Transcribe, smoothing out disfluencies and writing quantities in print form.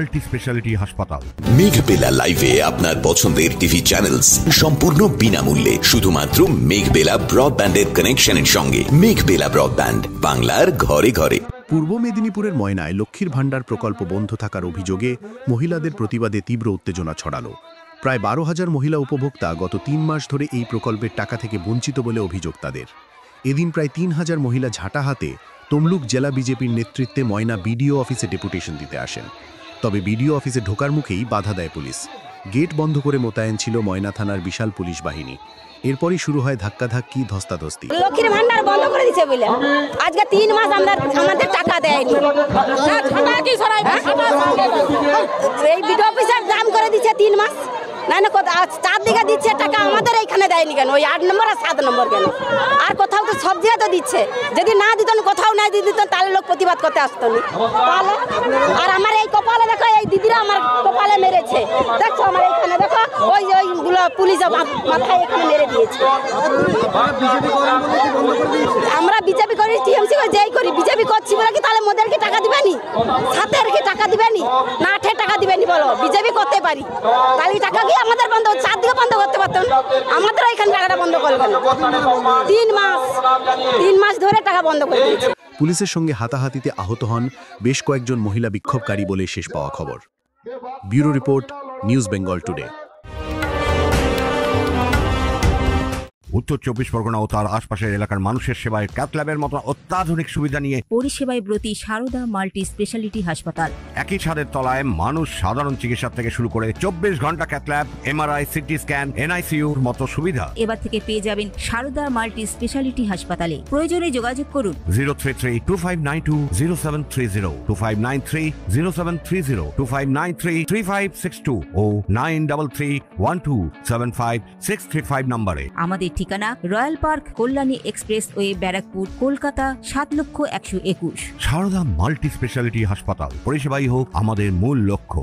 Multi speciality হাসপাতাল। মেঘবেলা লাইভে আপনার পছন্দের টিভি চ্যানেলস সম্পূর্ণ বিনামূল্যে, শুধুমাত্র মেঘবেলা ব্রডব্যান্ডের কানেকশনের সঙ্গে। মেঘবেলা ব্রডব্যান্ড, বাংলার ঘরে ঘরে। পূর্ব মেদিনীপুরের ময়নায় লক্ষ্মীর ভাণ্ডার প্রকল্প বন্ধ থাকার অভিযোগে মহিলাদের প্রতিবাদে তীব্র উত্তেজনা ছড়ালো। প্রায় 12,000 মহিলা উপভোক্তা গত 3 মাস ধরে এই প্রকল্পের টাকা থেকে বঞ্চিত বলে অভিযোগ তাদের। এদিন প্রায় 3,000 মহিলা ঝাঁটা হাতে তমলুক জেলা বিজেপির নেতৃত্বে ময়না বিডিও অফিসে ডেপুটেশন দিতে আসেন। তবে বিডিও অফিসে ঢোকার মুখেই বাধা দেয় পুলিশ। গেট বন্ধ করে মোতায়েন ছিল ময়না থানার বিশাল পুলিশ বাহিনী। এরপরই শুরু হয় ধাক্কাধাক্কি, ধস্তাধস্তি। লক্ষ্মীর ভান্ডার বন্ধ করে দিচ্ছে বলে আজকে 3 মাস আমাদের টাকা দেয়নি। এই বিডিও অফিসার দাম করে দিচ্ছে 3 মাস, না না 4 দিকে দিচ্ছে টাকা, আমাদের এইখানে দেয়নি কেন? ওই 8 নম্বর আর 7 নম্বর কেন? আর কোথাও তো সব জায়গায় তো দিচ্ছে। যদি না দিত, কোথাও না দিত, তাহলে লোক প্রতিবাদ করতে আসতো না। তাহলে আর আমার এই কপালে দেখো, এই দিদিরা আমার কপালে মেরেছে, দেখছো আমার এইখানে দেখো, ওইগুলো পুলিশ মাথায় এখানে মেরে দিয়েছে। আমরা বিজেপি করি, টিএমসি করে যেই করি, বিজেপি করছি বলে কি তাহলে মোদেরকে টাকা দিবেনি? সাথের কি টাকা দিবেনি? না 8 টাকা দিবেনি? বলো বিজেপি করতে পারি, তাহলে টাকা কি আমাদের বন্ধ 4 দিকে বন্ধ করতে পারতাম? আমাদের এখানে টাকাটা বন্ধ করবে না। 3 মাস ধরে টাকা বন্ধ করে দিয়েছে। পুলিশের সঙ্গে হাতাহাতিতে আহত হন বেশ কয়েকজন মহিলা বিক্ষোভকারী বলে শেষ পাওয়া খবর। Bureau report, news Bengal today. উত্তর 24 পরগনা ও তার আশপাশের এলাকার মানুষের সেবায় ক্যাথ ল্যাবের মতো অত্যাধুনিক সুবিধা নিয়ে পরিষেবায় ব্রতী সারদা মাল্টি স্পেশালিটি হাসপাতাল। একই ছাদের তলায় মানুষ সাধারণ চিকিৎসা থেকে শুরু করে 24 ঘন্টা cath lab, MRI, CT scan, এনআইসিইউর মতো সুবিধা এবার থেকে পেয়ে যাবেন সারদা মাল্টি স্পেশালিটি হাসপাতালে। প্রয়োজনে যোগাযোগ করুন 033-2592-0730, 2593-0730, 2593-3562 ও 9331275635 নম্বরে। আমাদের ঠিকানা royal park, Kalyani express way, Barrackpore, Kolkata 7,121,000। Sarada multi speciality হাসপাতাল, পরিষেবাই হোক আমাদের মূল লক্ষ্য।